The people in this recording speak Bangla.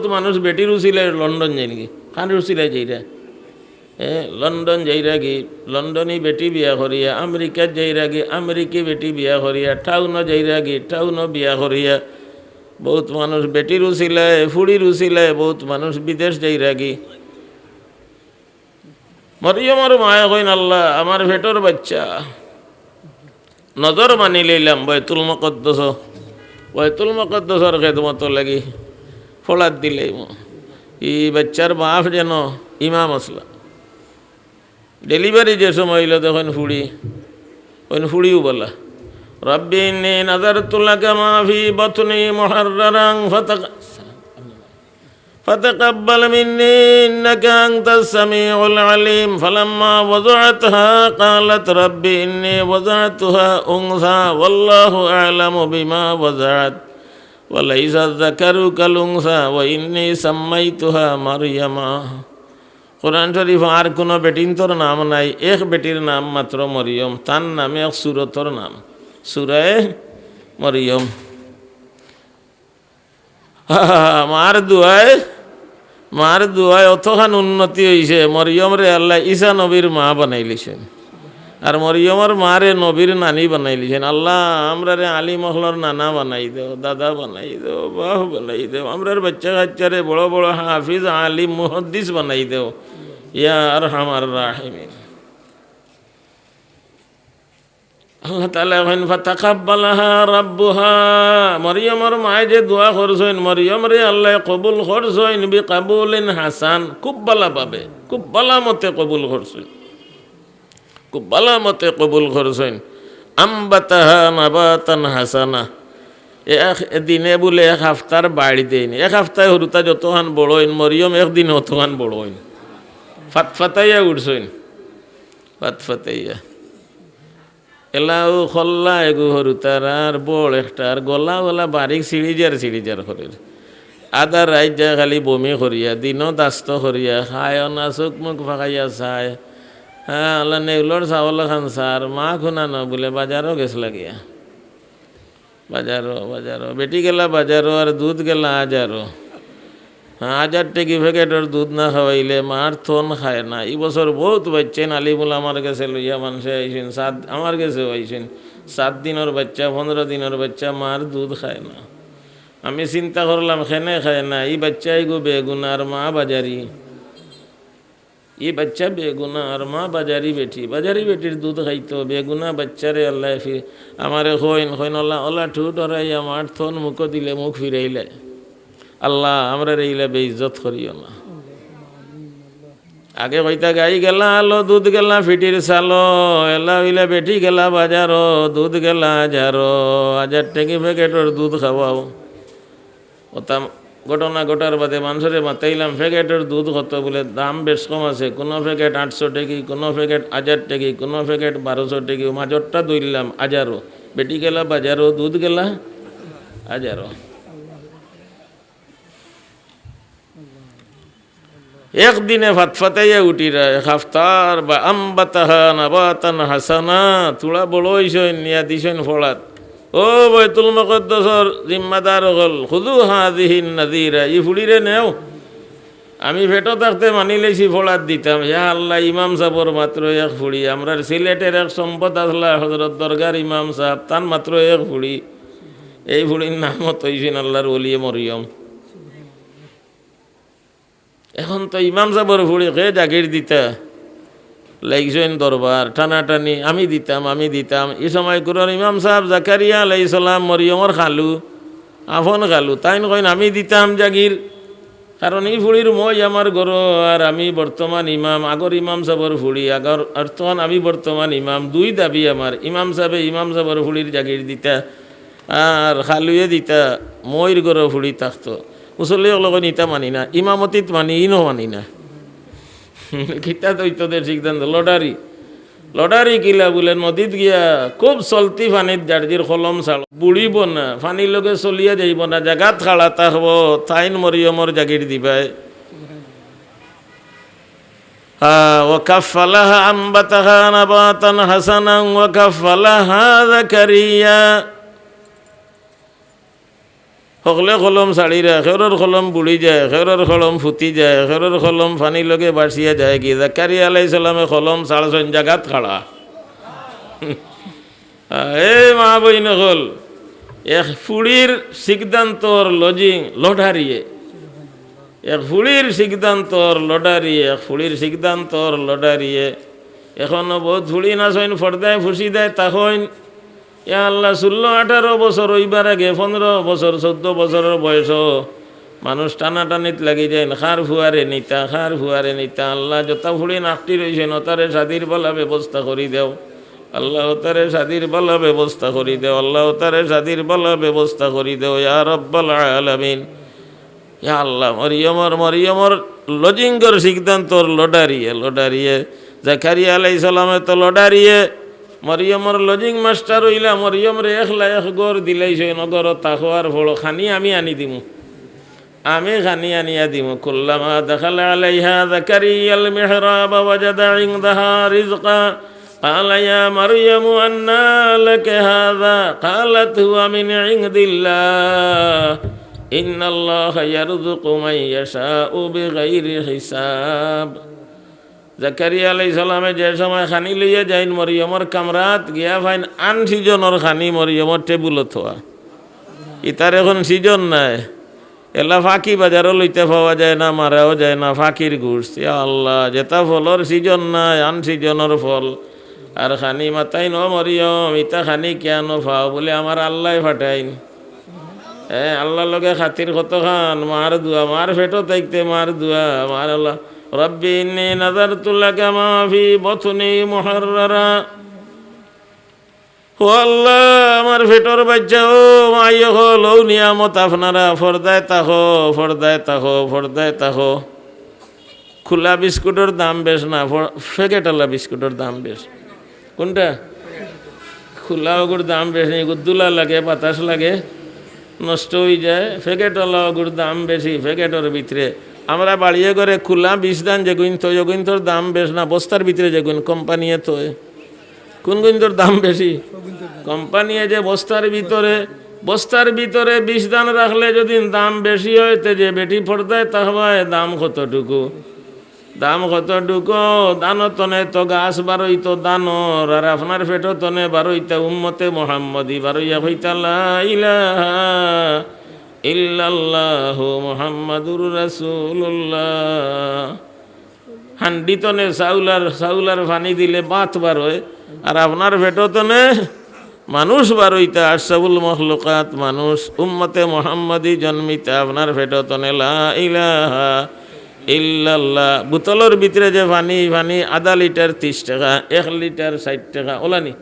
বহুত মানুষ বেটির উচিলে লন্ডন যাই নাকি খানের উচিলে যাইরা লন্ডন যাইরা কি লন্ডনই বেটি বিয়া করিয়া আমেরিকার যাইরা কি আমেরিকি বেটি বিয়া করিয়া টাউনও যাইরা কি টাউনও বিয়া করিয়া বহুত মানুষ বেটির উচিলে ফুড়ির উচিলে বহুত মানুষ বিদেশ যাইরা কি মরিয়মর মায়া কইন আল্লাহ আমার ভেটর বাচ্চা নজর মানি লইলাম বাইতুল মুকদ্দাসর খেদমত লাগি ফলাত দিলে ই বাচ্চার বাপ যেন ইমাম আসলা ডেলিভারি যে সময় হইল তখন ফুড়িও বলা রব্বি ইন্নী নাযারতু লাকা মা ফি বাতনি মুহাররারান فتقبل مني إنك أنت السميع العليم فلما وضعتها قالت رب إني وضعتها أنثى والله أعلم بما وضعت وليس الذكر كالأنثى وإني سميتها مريم কোরআন শরীফ আর কোনো বেটির নাম নাই এক বেটির নাম মাত্র মরিয়ম তার নামে এক সূরতর নাম সূরায়ে মরিয়ম মার দুয়ায় অতখান উন্নতি হয়েছে মরিয়ম রে আল্লাহ ঈসা নবীর মা বানাই লিছেন আর মরিয়মর মারে নবীর নানি বানাই লিছেন আল্লাহ আমরা রে আলী মহলর নানা বানাই দেও দাদা বানাই দেও বাহ বানাই দেও আমরার বাচ্চা কাচ্চারে বড় বড় হাফিজ আলিম মুহাদ্দিস বানাই দেও ইয়া আরহামার রাহিমিন আল্লাহ তাআলা এখন ফাতাকাব্বালাহা রাব্বুহা মরিয়মর মায়ে যে দোয়া করছেন মরিয়ম রে আল্লাহ কবুল করছেন বিকাবুলিন হাসান খুব ভালো পাবে খুব ভালো মতে কবুল করছেন খুব ভালো মতে কবুল করছেন আমবাতাহা নাবাতান হাসানা একদিনে বলে এক হাফতার বাড়ি দেয়নি এক হাফতায় হরুতা যতখান বড় হইন মরিয়ম একদিন অতখান বড় হইন ফাতফাতাইয়া উঠছেন ফাতফাতাইয়া এলাও খল্লা এগু হরুতার আর বড় একটা আর গলা গলা বারিক সিঁড়িজার করির আদা রাইত যা খালি বমি করিয়া দিনও দাস্ত করিয়া খায় না চোখ মুখ ফাঁকাইয়া চায় হ্যাঁ আল্লাহ নেউলর চাউল খান সার মা খুনা ন বলে বাজারও গেছ লাগিয়া বাজারও বেটি গেলা বাজারও আর দুধ গেলা হাজারও হ্যাঁ 1000 টাকি প্যাকেটের দুধ না খাওয়াইলে মার থন খায় না এই বছর বহুত বাচ্চেন আলিমুল আমার কাছে লইয়া মানুষে আইসেন আমার কাছেও আইসেন 7 দিনের বাচ্চা 15 দিনের বাচ্চা মার দুধ খায় না আমি চিন্তা করলাম খেনে খায় না এই বাচ্চাই গো বেগুনা আর মা বাজারি এই বাচ্চা বেগুনা আর মা বাজারি বেটির দুধ খাইতো বেগুনা বাচ্চারে আল্লাহ আমারে কইন আল্লাহ ঠুট হরাই আমার থন মুখ দিলে মুখ ফিরাইলে আল্লাহ আমরা এইলা বেইজ্জত করিও না আগে কইতা গাই গেলা আলো দুধ গেলা ফিটির সালো এলা হইলা বেটি গেলা বাজারো দুধ গেলা 1000 টাকি প্যাকেটের দুধ খাওয়াও ওটা ঘটনা ঘটার বাদে মানুষের মাতাইলাম প্যাকেটের দুধ কত বলে দাম বেশ কম আছে কোনো প্যাকেট 800 টাকি কোনো প্যাকেট 1000 টাকি কোনো প্যাকেট 1200 টাকি মাঝরটা দইলাম 1000 বেটি গেলা বাজারো দুধ গেলা 1000 একদিনে ফাতফাতাইয়া উঠিরা এক হাফতার বা আমবাতাহা নাবাতান হাসানা তুলা বড় হইছেন নিয়া দিছেন ফলাত ও বাইতুল মুকদ্দাসর জিম্মাদার হল খুদু হাদিহিন নাযীরা ই ফুড়িরে নেও আমি ভেটো থাকতে মানি লেছি ফলাত দিতাম ইয়া আল্লাহ ইমাম সাহেবর মাত্র এক ফুড়ি আমরার সিলেটের এক সম্পদ আসলা হযরত দরগার ইমাম সাহেব তান মাত্র এক ফুড়ি এই ফুড়ির নাম হইছেন আল্লাহর ওলি মরিয়ম এখন তো ইমাম সাহেবের ফুড়ি কে জাগির দিতা লাগছেন দরবার টানাটানি আমি দিতাম এই সময় করে ইমাম সাহেব জাকারিয়া আলাইহিস সালাম মরিয়মর খালু আফন খালু তাই কইন আমি দিতাম জাগির কারণ এই ফুড়ির মই আমার গরো আর আমি বর্তমান ইমাম আগর ইমাম সাহেবের ফুড়ি আগর অর্থন আমি বর্তমান ইমাম দুই দাবি আমার ইমাম সাহেবের ফুড়ির জাগির দিতা আর খালুয়ে দিতা মইর গরো ফুড়ি থাকতো মুসল্লি লগে নিতা মানি না ইমামতিত মানি ইনো মানি না কিতা দৈত্যদের সিদ্ধান্ত লটারি কিলা বলে নদীত গিয়া খুব চলতি পানিত জার্জির কলম চাল বুড়িব না পানির লগে চলিয়া যাইব না জাগাত খাড়া থাকব তাইন মরিয়মর জাগির দিবাই ওয়াকাফালাহা আমবাতাহা নাবাতান হাসানান ওয়াকাফালাহা যাকারিয়া সকলে কলম ছাড়িরা, খেরর কলম বুড়ি যায়, খেরর কলম ফুটি যায়, খেরর কলম ফানি লগে বাড়িয়া যায়। কি জাকারিয়া আলাইহিস সালামে কলম ছাড়ছেন জাগাত খাড়া। এই মা বইন হল এক ফুড়ির সিদ্ধান্তর লজিং লডারিয়ে, এক ফুড়ির সিদ্ধান্তর লডারিয়ে, এক ফুড়ির সিদ্ধান্তর লডারিয়ে। এখনো বহুত ফুড়ি না সইন ফর্দায় ফুসি দেয় তখন এ আল্লাহ 16-18 বছর ওইবার আগে 15 বছর 14 বছরের বয়স মানুষ টানাটানিত লাগি যায়। খার ফুয়ারে নিতা, খার ফুয়ারে নিতা। আল্লাহ যত ফুড়ি নাকটি রয়েছে নতারে শাদির বলা ব্যবস্থা করি দেও আল্লাহ, তারে শাদির বলা ব্যবস্থা করি দেও আল্লাহ, তারে শাদির বলা ব্যবস্থা করি দেও ইয়া রাব্বাল আলামিন। ইয়া আল্লাহ মরিয়মর লজিংগর সিদ্ধান্তর লডারিয়ে জাকারিয়া আলাইহিস সালামে তো লডারিয়ে মরিয়মর লজিং মাস্টার হইলা। মরিয়ম রে একলা এক গড় দিলাইছে নগর তাকওয়ার ফলো খানি আমি আনি দিমু, আমি খানি আনিয়া দিমু। কুল্লামা দাখালা আলাইহা জাকারিয়াল মিহরাব ওয়াজাদা ইনদাহা রিজকা قال يا مريم أنى لك هذا قالت هو من عند الله إن الله يرزق من يشاء بغير حساب। জাকারিয়া আলাইহিস সালামে যে সময় খানি লইয়া যাইন মরিয়মর কামরাত গিয়া ফাইন আন সিজনের খানি মরিয়মর টেবুলত থোয়া। ইতার এখন সিজন নাই, এলা ফাঁকি বাজারও লইতে পাওয়া যায় না, মারাও যায় না, ফাঁকির ঘুষ। আল্লাহ যেটা ফলর সিজন নাই আন সিজনের ফল আর খানি মাতাই ন মরিয়ম ইতা খানি কেন ফাও বলে আমার আল্লাহ ফাটাইন। আল্লাহ লগে খাতির কত খান মার দুয়া, মার ফেটো তাইতে মার দুয়া, মার আল্লাহ রব্বি ইন্নী নাযারতু লাকা মা ফি বতনি মুহাররারা। ও আল্লাহ আমার ফেটোর বাচ্চা ও মাই হল ও নিয়ামত আপনারা ফর্দায় তাকো, ফর্দায় তাকো, ফর্দায় তাকো। খোলা বিস্কুটের দাম বেশ না, প্যাকেটওয়ালা বিস্কুটের দাম বেশ। কোনটা? খোলা ওগুর দাম বেশি, দুলা লাগে বাতাস লাগে নষ্ট হয়ে যায়। প্যাকেটওয়ালা ওগুর দাম বেশি, প্যাকেটের ভিতরে আমরা বাড়িয়ে করে খোলা বিষ দান যেগুন তো ওগুন তোর দাম বেশ না, বস্তার ভিতরে যেগুন কোম্পানিয়ে তো কোন গুণ তোর দাম বেশি? কোম্পানিয়ে যে বস্তার ভিতরে বিষ দান রাখলে যদি দাম বেশি হয় তো যে বেটি ফোরদায় তাহলে দাম কতটুকু? দাম কতটুকু? দানো তনে তো গাছ বারইতো দানর, আর আপনার পেটো তনে বারইতা উম্মতে মুহাম্মদি বারইয়া হইতা লা ইলাহা ইল্লাল্লাহু মুহাম্মাদুর রাসূলুল্লাহ। হান্ডি তনে চাউলার পানি দিলে বাত বারোয়, আর আপনার পেটো তনে মানুষ বারইতা আশরাফুল মখলুকাত মানুষ উম্মতে মুহাম্মদি জন্মিতা আপনার পেটো তনে লা ইলাহা ইল্লাল্লাহ। বোতলের ভিতরে যে পানি 1/2 লিটার 30 টাকা, 1 লিটার 60 টাকা ওলানি।